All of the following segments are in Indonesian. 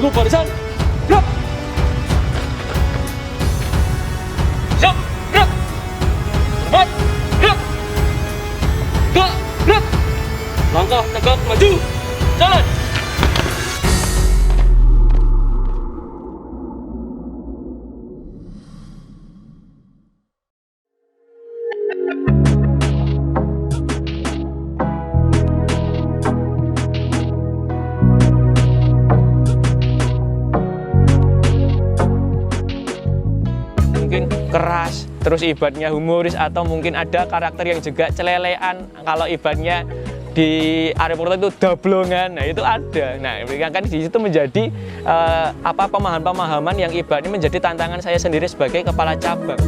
tunggu barisan. Gerak. Siap, gerak. Hormat, gerak. Gerak. Langkah tegak maju. Jalan. Mungkin keras, terus ibaratnya humoris, atau mungkin ada karakter yang juga celelean. Kalau ibaratnya di area portal itu dablongan, nah itu ada. Nah, kan di situ menjadi pemahaman-pemahaman yang ibaratnya menjadi tantangan saya sendiri sebagai kepala cabang.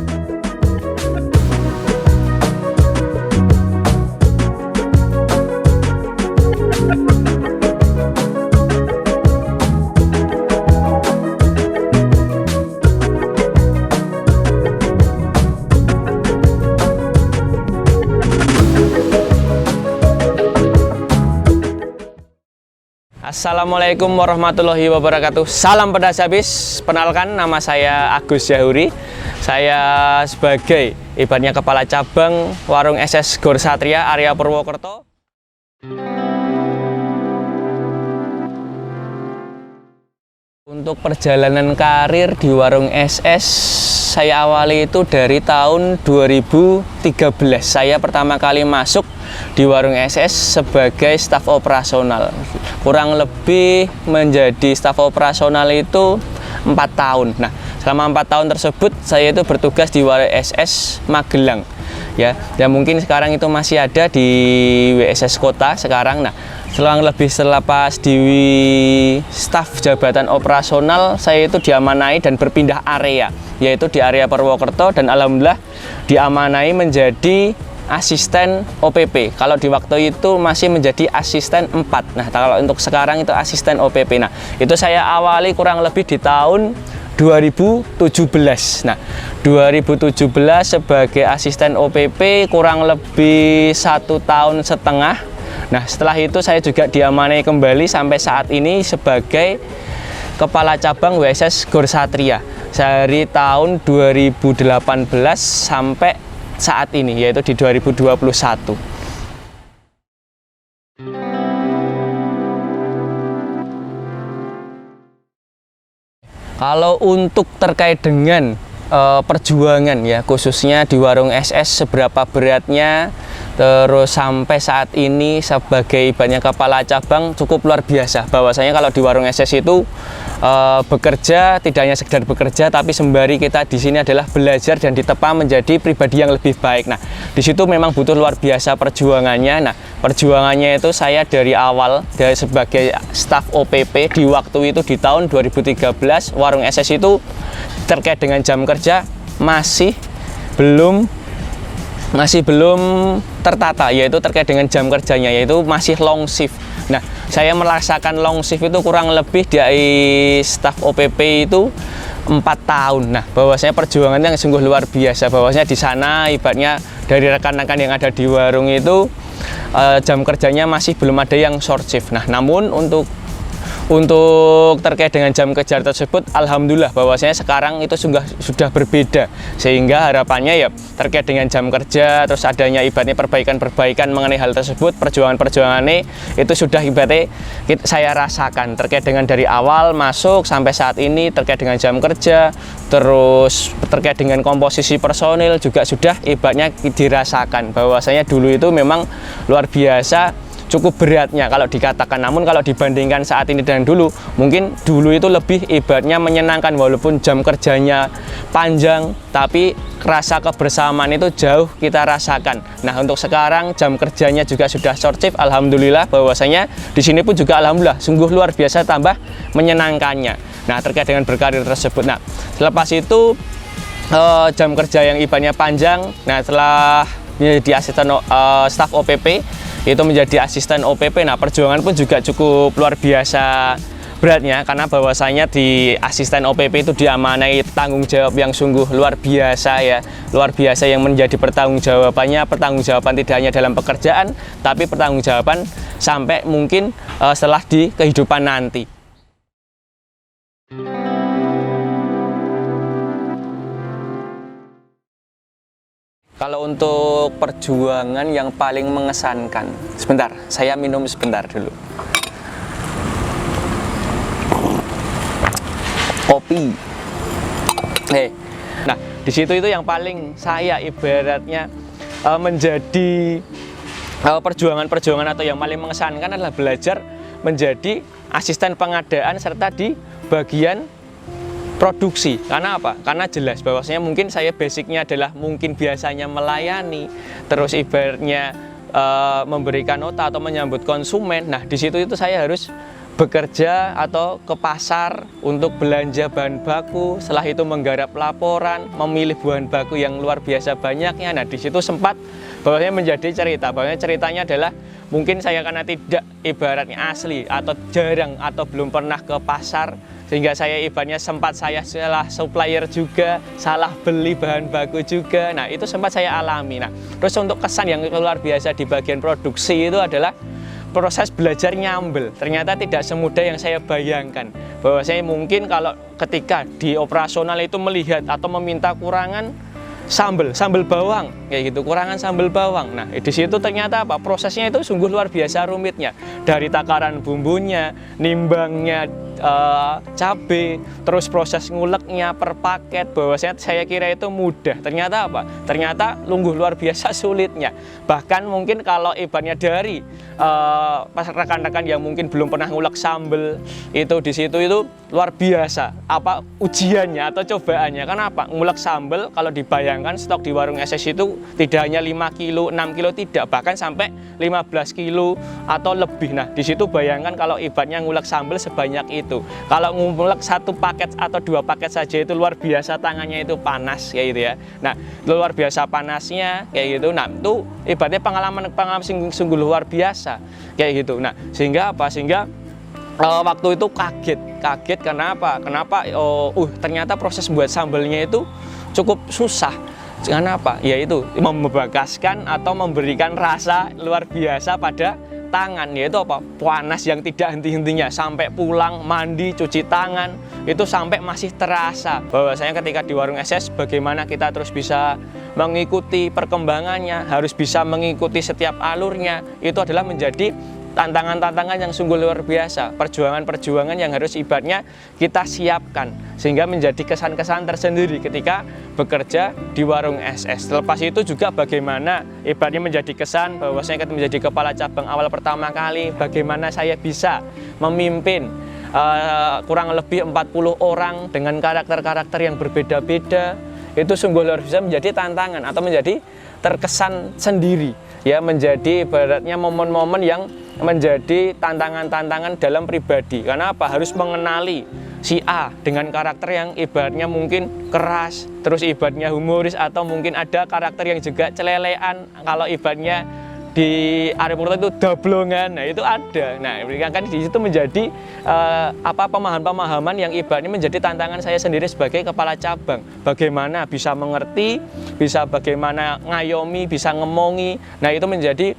Assalamualaikum warahmatullahi wabarakatuh. Salam pedas habis. Perkenalkan, nama saya Agus Yahuri. Saya sebagai ibaratnya kepala cabang warung SS Gor Satria area Purwokerto. Untuk perjalanan karir di warung SS, saya awali itu dari tahun 2013. Saya pertama kali masuk di warung SS sebagai staf operasional. Kurang lebih menjadi staf operasional itu 4 tahun. Nah, selama 4 tahun tersebut saya itu bertugas di warung SS Magelang. Ya, dan mungkin sekarang itu masih ada di WSS Kota sekarang. Nah, selang lebih selepas di staf jabatan operasional, saya itu diamanai dan berpindah area, yaitu di area Purwokerto, dan alhamdulillah diamanai menjadi asisten OPP. Kalau di waktu itu masih menjadi asisten 4. Nah, kalau untuk sekarang itu asisten OPP. Nah, itu saya awali kurang lebih di tahun 2017. Nah, 2017 sebagai asisten OPP kurang lebih 1,5 tahun. Nah, setelah itu saya juga diamanai kembali sampai saat ini sebagai kepala cabang WSS Gor Satria dari tahun 2018 sampai saat ini, yaitu di 2021. Kalau untuk terkait dengan perjuangan ya, khususnya di warung SS, seberapa beratnya, terus sampai saat ini sebagai ibaratnya kepala cabang cukup luar biasa. Bahwasanya kalau di warung SS itu bekerja tidak hanya sekedar bekerja, tapi sembari kita di sini adalah belajar dan ditepa menjadi pribadi yang lebih baik. Nah, di situ memang butuh luar biasa perjuangannya. Nah, perjuangannya itu saya dari awal dari sebagai staf OPP di waktu itu di tahun 2013, warung SS itu terkait dengan jam kerja masih belum tertata, yaitu terkait dengan jam kerjanya, yaitu masih long shift. Nah, saya merasakan long shift itu kurang lebih dari staf OPP itu 4 tahun. Nah, bahwasanya perjuangannya yang sungguh luar biasa. Bahwasanya di sana ibaratnya dari rekan-rekan yang ada di warung itu jam kerjanya masih belum ada yang short shift. Nah, namun untuk terkait dengan jam kerja tersebut, alhamdulillah bahwasanya sekarang itu sudah berbeda, sehingga harapannya ya terkait dengan jam kerja, terus adanya ibaratnya perbaikan mengenai hal tersebut, perjuangannya itu sudah ibaratnya saya rasakan terkait dengan dari awal masuk sampai saat ini, terkait dengan jam kerja, terus terkait dengan komposisi personil juga sudah ibaratnya dirasakan bahwasanya dulu itu memang luar biasa cukup beratnya kalau dikatakan. Namun kalau dibandingkan saat ini dan dulu, mungkin dulu itu lebih ibaratnya menyenangkan, walaupun jam kerjanya panjang, tapi rasa kebersamaan itu jauh kita rasakan. Nah, untuk sekarang jam kerjanya juga sudah short shift, alhamdulillah bahwasanya di sini pun juga alhamdulillah sungguh luar biasa tambah menyenangkannya. Nah, terkait dengan berkarir tersebut. Nah, selepas itu jam kerja yang ibaratnya panjang, nah setelah menjadi asisten staf OPP itu menjadi asisten OPP. Nah, perjuangan pun juga cukup luar biasa beratnya, karena bahwasanya di asisten OPP itu diamanai tanggung jawab yang sungguh luar biasa ya, luar biasa yang menjadi pertanggungjawaban tidak hanya dalam pekerjaan, tapi pertanggungjawaban sampai mungkin setelah di kehidupan nanti. Kalau untuk perjuangan yang paling mengesankan, sebentar, saya minum sebentar dulu. Kopi. Nah, di situ itu yang paling saya ibaratnya menjadi perjuangan-perjuangan atau yang paling mengesankan adalah belajar menjadi asisten pengadaan serta di bagian produksi. Karena apa? Karena jelas bahwasanya mungkin saya basicnya adalah mungkin biasanya melayani, terus ibaratnya memberikan nota atau menyambut konsumen. Nah, di situ itu saya harus bekerja atau ke pasar untuk belanja bahan baku, setelah itu menggarap laporan, memilih bahan baku yang luar biasa banyaknya. Nah, di situ sempat bahwasanya menjadi cerita. Bahwasanya ceritanya adalah mungkin saya karena tidak ibaratnya asli atau jarang atau belum pernah ke pasar, sehingga saya ibaratnya sempat saya salah supplier juga, salah beli bahan baku juga. Nah, itu sempat saya alami. Nah, terus untuk kesan yang luar biasa di bagian produksi itu adalah proses belajar nyambel. Ternyata tidak semudah yang saya bayangkan. Bahwa saya mungkin kalau ketika di operasional itu melihat atau meminta kurangan sambal bawang, kayak gitu, kurangan sambal bawang. Nah, di situ ternyata apa? Prosesnya itu sungguh luar biasa rumitnya. Dari takaran bumbunya, nimbangnya cabai, terus proses nguleknya per paket. Bahwasanya saya kira itu mudah. Ternyata apa? Ternyata lungguh luar biasa sulitnya. Bahkan mungkin kalau ibaratnya dari rekan-rekan yang mungkin belum pernah ngulek sambal, itu di situ itu luar biasa apa ujiannya atau cobaannya. Kenapa? Ngulek sambal kalau dibayangkan stok di warung SS itu tidak hanya 5 kilo, 6 kilo, tidak, bahkan sampai 15 kilo atau lebih. Nah, di situ bayangkan kalau ibaratnya ngulek sambal sebanyak itu. Kalau ngulek 1 paket atau 2 paket saja itu luar biasa tangannya itu panas kayak gitu ya. Nah, luar biasa panasnya kayak gitu. Nah, itu ibaratnya pengalaman sungguh luar biasa kayak gitu. Nah, sehingga apa? Sehingga waktu itu kaget kenapa? Ternyata proses buat sambalnya itu cukup susah. Kenapa? Yaitu membegaskan atau memberikan rasa luar biasa pada tangan, yaitu apa? Panas yang tidak henti-hentinya, sampai pulang mandi cuci tangan itu sampai masih terasa. Bahwasanya ketika di warung SS bagaimana kita terus bisa mengikuti perkembangannya, harus bisa mengikuti setiap alurnya, itu adalah menjadi tantangan-tantangan yang sungguh luar biasa, perjuangan-perjuangan yang harus ibaratnya kita siapkan, sehingga menjadi kesan-kesan tersendiri ketika bekerja di warung SS. Terlepas itu juga bagaimana ibaratnya menjadi kesan bahwa saya menjadi kepala cabang awal pertama kali, bagaimana saya bisa memimpin kurang lebih 40 orang dengan karakter-karakter yang berbeda-beda. Itu sungguh luar biasa menjadi tantangan atau menjadi terkesan sendiri, ya, menjadi ibaratnya momen-momen yang menjadi tantangan-tantangan dalam pribadi. Karena apa? Harus mengenali si A dengan karakter yang ibaratnya mungkin keras, terus ibaratnya humoris, atau mungkin ada karakter yang juga celelean. Kalau ibaratnya di Arif Purwokerto itu dablongan, nah itu ada. Nah, kan di situ menjadi pemahaman-pemahaman yang ibaratnya menjadi tantangan saya sendiri sebagai kepala cabang. Bagaimana bisa mengerti, bisa bagaimana ngayomi, bisa ngemongi. Nah, itu menjadi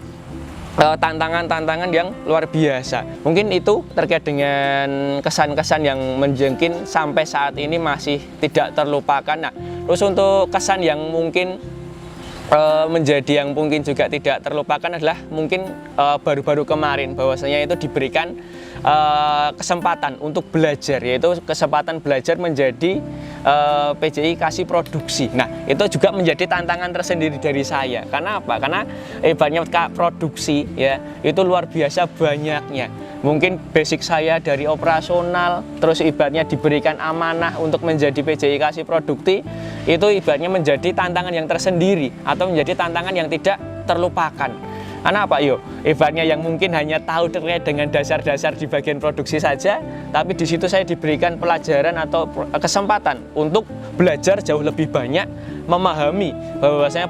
tantangan-tantangan yang luar biasa. Mungkin itu terkait dengan kesan-kesan yang menjengking sampai saat ini masih tidak terlupakan. Nah, terus untuk kesan yang mungkin menjadi yang mungkin juga tidak terlupakan adalah mungkin baru-baru kemarin bahwasanya itu diberikan kesempatan untuk belajar, yaitu kesempatan belajar menjadi PJI kasih produksi. Nah, itu juga menjadi tantangan tersendiri dari saya. Karena apa? Karena ibaratnya produksi, ya, itu luar biasa banyaknya. Mungkin basic saya dari operasional, terus ibaratnya diberikan amanah untuk menjadi PJI kasih produkti, itu ibaratnya menjadi tantangan yang tersendiri atau menjadi tantangan yang tidak terlupakan. Karena apa? Ibaratnya yang mungkin hanya tahu terkait dengan dasar-dasar di bagian produksi saja, tapi di situ saya diberikan pelajaran atau kesempatan untuk belajar jauh lebih banyak, memahami bahwasanya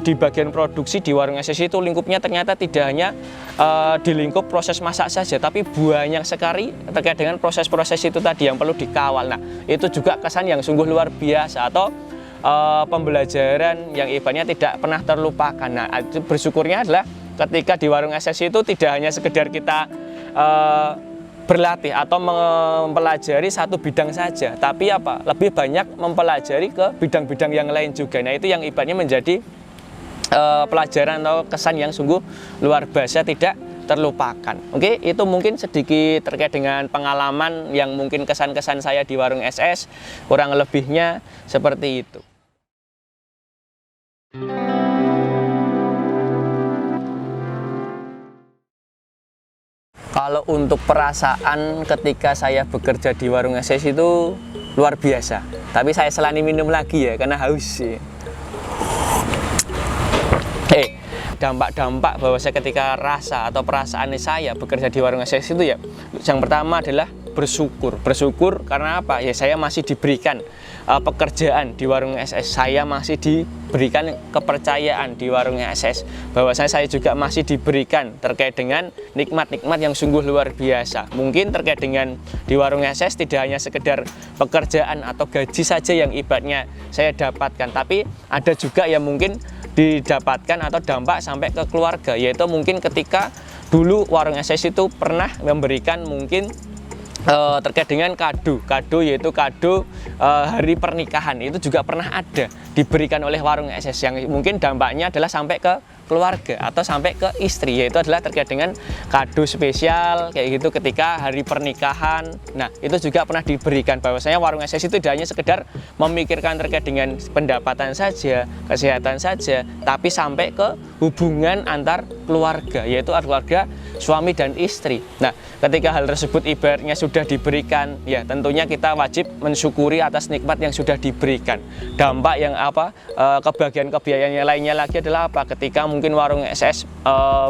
di bagian produksi di warung SS itu lingkupnya ternyata tidak hanya di lingkup proses masak saja, tapi banyak sekali terkait dengan proses-proses itu tadi yang perlu dikawal. Nah, itu juga kesan yang sungguh luar biasa atau pembelajaran yang ibaratnya tidak pernah terlupakan. Nah, bersyukurnya adalah ketika di warung SS itu tidak hanya sekedar kita berlatih atau mempelajari satu bidang saja, tapi apa, lebih banyak mempelajari ke bidang-bidang yang lain juga. Nah, itu yang ibaratnya menjadi pelajaran atau kesan yang sungguh luar biasa, tidak terlupakan. Oke, itu mungkin sedikit terkait dengan pengalaman yang mungkin kesan-kesan saya di warung SS, kurang lebihnya seperti itu. Kalau untuk perasaan ketika saya bekerja di warung SS itu luar biasa. Tapi saya selani minum lagi ya, karena haus sih. Dampak-dampak bahwa saya ketika rasa atau perasaan saya bekerja di warung SS itu ya, yang pertama adalah bersyukur karena apa ya, saya masih diberikan pekerjaan di warung SS, saya masih diberikan kepercayaan di warung SS, bahwasanya saya juga masih diberikan terkait dengan nikmat-nikmat yang sungguh luar biasa. Mungkin terkait dengan di warung SS tidak hanya sekedar pekerjaan atau gaji saja yang ibaratnya saya dapatkan, tapi ada juga yang mungkin didapatkan atau dampak sampai ke keluarga, yaitu mungkin ketika dulu warung SS itu pernah memberikan mungkin terkait dengan kado yaitu kado hari pernikahan, itu juga pernah ada diberikan oleh warung SS yang mungkin dampaknya adalah sampai ke keluarga atau sampai ke istri, yaitu adalah terkait dengan kado spesial kayak gitu ketika hari pernikahan. Nah, itu juga pernah diberikan, bahwasanya warung SS itu tidak hanya sekedar memikirkan terkait dengan pendapatan saja, kesehatan saja, tapi sampai ke hubungan antar keluarga, yaitu keluarga suami dan istri. Nah, ketika hal tersebut ibaratnya sudah diberikan, ya tentunya kita wajib mensyukuri atas nikmat yang sudah diberikan. Dampak yang apa, kebahagiaan yang lainnya lagi adalah apa, ketika mungkin warung SS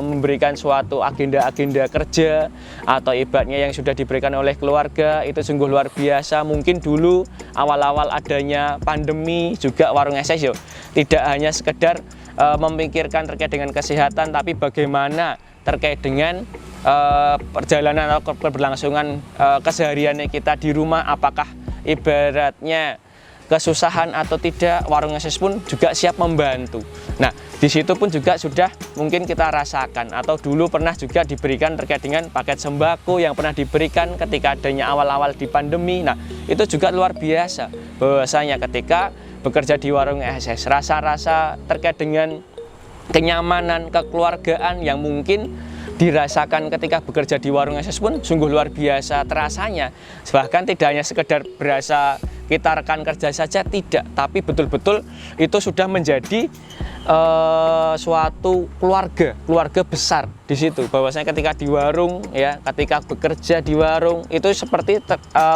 memberikan suatu agenda-agenda kerja atau ibaratnya yang sudah diberikan oleh keluarga, itu sungguh luar biasa. Mungkin dulu awal-awal adanya pandemi juga warung SS tidak hanya sekedar memikirkan terkait dengan kesehatan, tapi bagaimana terkait dengan perjalanan atau keberlangsungan kesehariannya kita di rumah, apakah ibaratnya kesusahan atau tidak, warung SS pun juga siap membantu. Nah, di situ pun juga sudah mungkin kita rasakan, atau dulu pernah juga diberikan terkait dengan paket sembako yang pernah diberikan ketika adanya awal-awal di pandemi. Nah, itu juga luar biasa bahwasanya ketika bekerja di warung SS, rasa-rasa terkait dengan kenyamanan, kekeluargaan yang mungkin dirasakan ketika bekerja di warung SS pun sungguh luar biasa terasanya. Bahkan tidak hanya sekedar berasa kita rekan kerja saja, tidak, tapi betul-betul itu sudah menjadi suatu keluarga besar di situ. Bahwasanya ketika di warung ya, ketika bekerja di warung itu seperti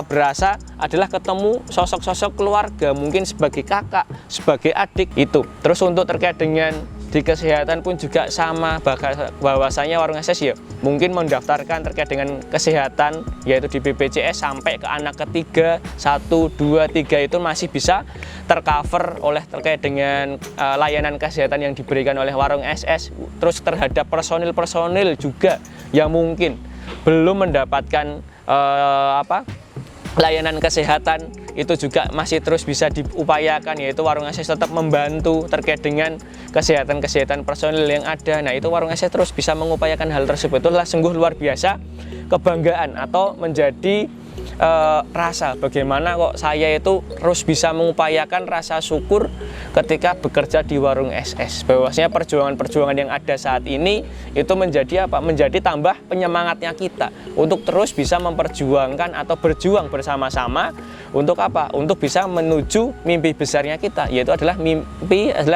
berasa adalah ketemu sosok-sosok keluarga, mungkin sebagai kakak, sebagai adik itu. Terus untuk terkait dengan di kesehatan pun juga sama, bahwasanya warung SS ya mungkin mendaftarkan terkait dengan kesehatan yaitu di BPJS sampai ke anak ketiga 1, 2, 3 itu masih bisa tercover oleh terkait dengan layanan kesehatan yang diberikan oleh warung SS. Terus terhadap personil juga yang mungkin belum mendapatkan layanan kesehatan, itu juga masih terus bisa diupayakan, yaitu warung SS tetap membantu terkait dengan kesehatan personil yang ada. Nah, itu warung SS terus bisa mengupayakan hal tersebut. Itulah sungguh luar biasa kebanggaan atau menjadi rasa bagaimana kok saya itu terus bisa mengupayakan rasa syukur ketika bekerja di warung SS, bahwasanya perjuangan-perjuangan yang ada saat ini itu menjadi apa? Menjadi tambah penyemangatnya kita untuk terus bisa memperjuangkan atau berjuang bersama-sama untuk apa? Untuk bisa menuju mimpi besarnya kita, yaitu adalah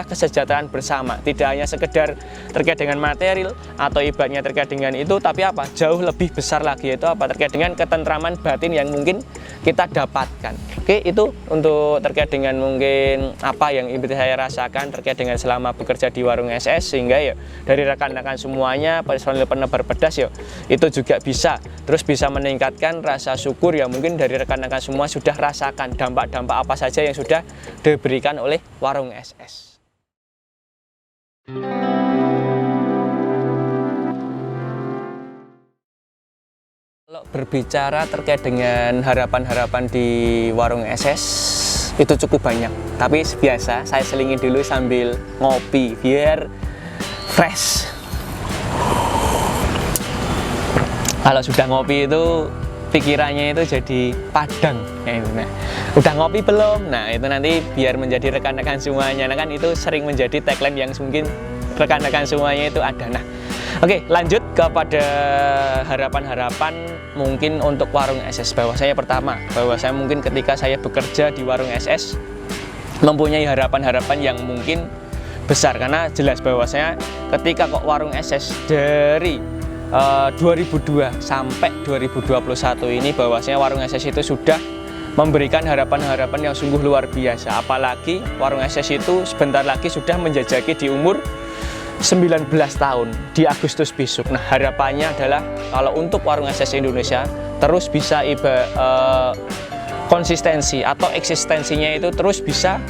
kesejahteraan bersama. Tidak hanya sekedar terkait dengan material atau ibaratnya terkait dengan itu, tapi apa? Jauh lebih besar lagi, yaitu apa? Terkait dengan ketentraman batin yang mungkin kita dapatkan. Oke, itu untuk terkait dengan mungkin apa yang saya rasakan terkait dengan selama bekerja di warung SS, sehingga ya dari rekan-rekan semuanya personil penebar pedas ya itu juga bisa meningkatkan rasa syukur yang mungkin dari rekan-rekan semua sudah rasakan dampak-dampak apa saja yang sudah diberikan oleh warung SS. Kalau berbicara terkait dengan harapan-harapan di warung SS itu cukup banyak, tapi biasa saya selingin dulu sambil ngopi biar fresh. Kalau sudah ngopi itu pikirannya itu jadi padang kayak gitu. Nah, udah ngopi belum? Nah, itu nanti biar menjadi rekan-rekan semuanya. Nah, kan itu sering menjadi tagline yang mungkin rekan-rekan semuanya itu ada. Nah, oke, lanjut kepada harapan-harapan mungkin untuk warung SS. Bahwa saya mungkin ketika saya bekerja di warung SS mempunyai harapan-harapan yang mungkin besar, karena jelas bahwasanya ketika kok warung SS dari 2002 sampai 2021 ini bahwasanya warung SS itu sudah memberikan harapan-harapan yang sungguh luar biasa. Apalagi warung SS itu sebentar lagi sudah menjajaki di umur 19 tahun di Agustus besok. Nah, harapannya adalah kalau untuk warung SS Indonesia terus bisa konsistensi atau eksistensinya itu terus bisa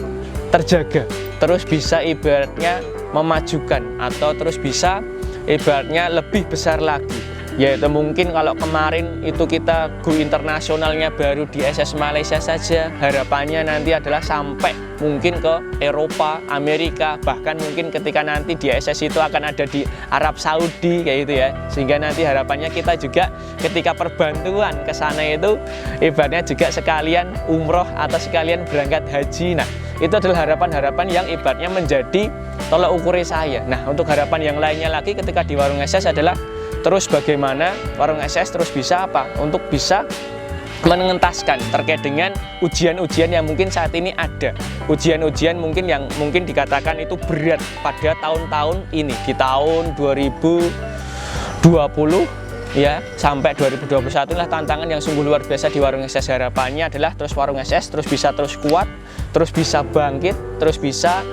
terjaga, terus bisa ibaratnya memajukan atau terus bisa ibaratnya lebih besar lagi. Yaitu mungkin kalau kemarin itu kita go internasionalnya baru di SS Malaysia saja, harapannya nanti adalah sampai mungkin ke Eropa, Amerika, bahkan mungkin ketika nanti di SS itu akan ada di Arab Saudi kayak gitu ya. Sehingga nanti harapannya kita juga ketika perbantuan ke sana itu ibaratnya juga sekalian umroh atau sekalian berangkat haji. Nah, itu adalah harapan-harapan yang ibaratnya menjadi tolak ukur saya. Nah, untuk harapan yang lainnya lagi ketika di warung SS adalah terus bagaimana warung SS terus bisa apa? Untuk bisa mengentaskan terkait dengan ujian-ujian yang mungkin saat ini ada. Ujian-ujian mungkin yang mungkin dikatakan itu berat pada tahun-tahun ini. Di tahun 2020 ya sampai 2021 lah tantangan yang sungguh luar biasa di warung SS. Harapannya adalah terus warung SS terus bisa terus kuat, terus bisa bangkit, terus bisa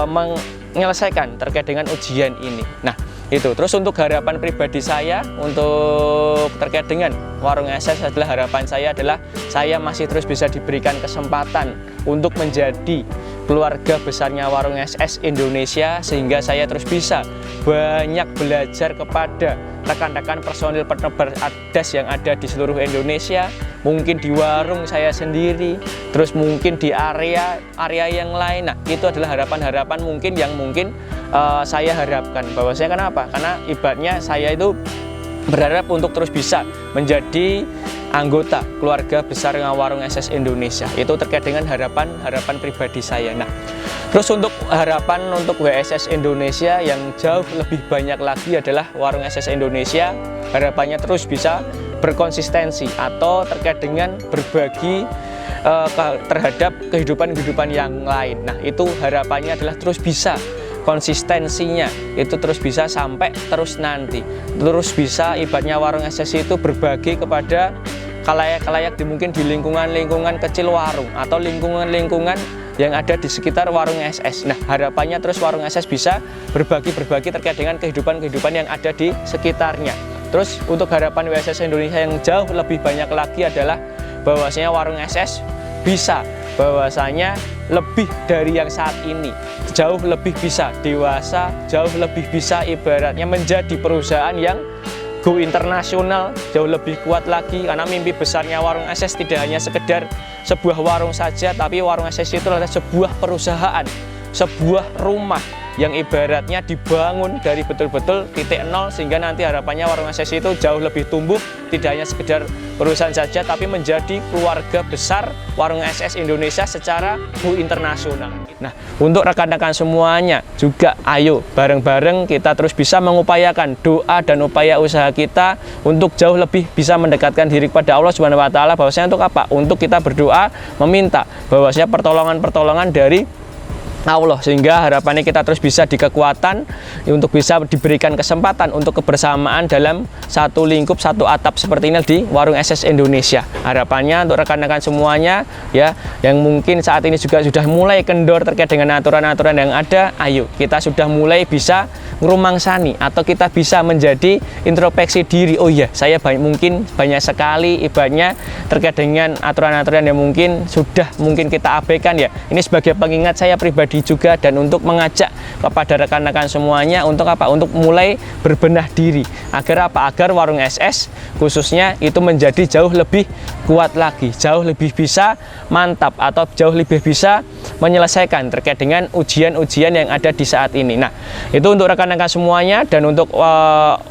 menyelesaikan terkait dengan ujian ini. Nah, itu terus untuk harapan pribadi saya untuk terkait dengan warung SS adalah harapan saya adalah saya masih terus bisa diberikan kesempatan untuk menjadi keluarga besarnya warung SS Indonesia, sehingga saya terus bisa banyak belajar kepada rekan-rekan personil penebar adas yang ada di seluruh Indonesia, mungkin di warung saya sendiri, terus mungkin di area yang lain. Nah, itu adalah harapan-harapan mungkin yang mungkin saya harapkan. Bahwa saya kenapa? Karena ibaratnya saya itu berharap untuk terus bisa menjadi anggota keluarga besar warung SS Indonesia. Itu terkait dengan harapan pribadi saya. Nah, terus untuk harapan untuk WSS Indonesia yang jauh lebih banyak lagi adalah warung SS Indonesia harapannya terus bisa berkonsistensi atau terkait dengan berbagi terhadap kehidupan yang lain. Nah, itu harapannya adalah terus bisa konsistensinya itu terus bisa sampai terus nanti terus bisa ibaratnya warung SS itu berbagi kepada khalayak-khalayak mungkin di lingkungan kecil warung atau lingkungan yang ada di sekitar warung SS. Nah, harapannya terus warung SS bisa berbagi terkait dengan kehidupan yang ada di sekitarnya. Terus untuk harapan WSS Indonesia yang jauh lebih banyak lagi adalah bahwasanya warung SS bisa bahwasanya lebih dari yang saat ini, jauh lebih bisa dewasa, jauh lebih bisa ibaratnya menjadi perusahaan yang go internasional, jauh lebih kuat lagi. Karena mimpi besarnya warung SS tidak hanya sekedar sebuah warung saja, tapi warung SS itu adalah sebuah perusahaan, sebuah rumah yang ibaratnya dibangun dari betul-betul titik nol, sehingga nanti harapannya warung SS itu jauh lebih tumbuh, tidak hanya sekedar perusahaan saja, tapi menjadi keluarga besar warung SS Indonesia secara go internasional. Nah, untuk rekan-rekan semuanya juga ayo bareng-bareng kita terus bisa mengupayakan doa dan upaya usaha kita untuk jauh lebih bisa mendekatkan diri kepada Allah Subhanahu wa taala. Bahwasanya untuk apa? Untuk kita berdoa meminta bahwasanya pertolongan dari Allah, sehingga harapannya kita terus bisa dikekuatan untuk bisa diberikan kesempatan untuk kebersamaan dalam satu lingkup, satu atap seperti ini di warung SS Indonesia. Harapannya untuk rekan-rekan semuanya ya yang mungkin saat ini juga sudah mulai kendor terkait dengan aturan-aturan yang ada, ayo kita sudah mulai bisa ngerumangsani atau kita bisa menjadi introspeksi diri. Oh iya, saya mungkin banyak sekali ibaratnya terkait dengan aturan-aturan yang mungkin sudah kita abaikan ya. Ini sebagai pengingat saya pribadi juga, dan untuk mengajak kepada rekan-rekan semuanya untuk apa? Untuk mulai berbenah diri agar apa? Agar warung SS khususnya itu menjadi jauh lebih kuat lagi, jauh lebih bisa mantap atau jauh lebih bisa menyelesaikan terkait dengan ujian-ujian yang ada di saat ini. Nah, itu untuk rekan-rekan semuanya, dan untuk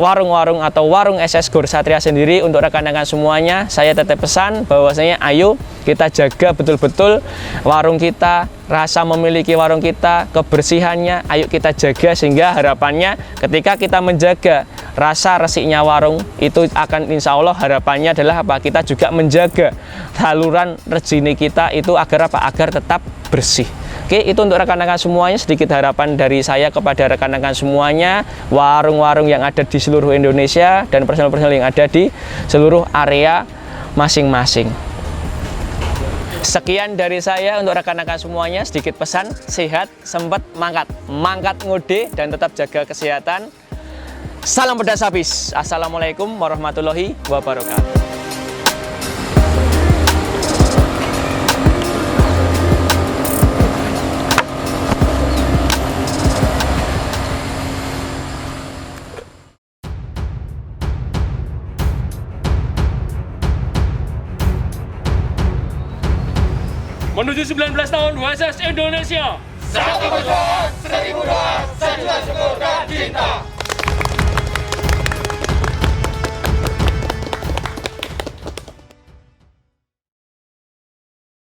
warung-warung atau warung SS Gor Satria sendiri, untuk rekan-rekan semuanya saya tetap pesan bahwasanya ayo kita jaga betul-betul warung kita, rasa memiliki warung kita, kebersihannya, ayo kita jaga, sehingga harapannya ketika kita menjaga rasa resiknya warung itu akan insya Allah harapannya adalah apa? Kita juga menjaga saluran rezeki kita itu agar apa? Agar tetap bersih. Oke, itu untuk rekan-rekan semuanya, sedikit harapan dari saya kepada rekan-rekan semuanya, warung-warung yang ada di seluruh Indonesia dan personel-personel yang ada di seluruh area masing-masing. Sekian dari saya untuk rekan-rekan semuanya, sedikit pesan, sehat, sempat, mangkat ngode, dan tetap jaga kesehatan. Salam pedas habis. Assalamualaikum warahmatullahi wabarakatuh. Menuju 19 tahun USS Indonesia. Satu berjuang, 1000 doa, sejuta syukur dan cinta.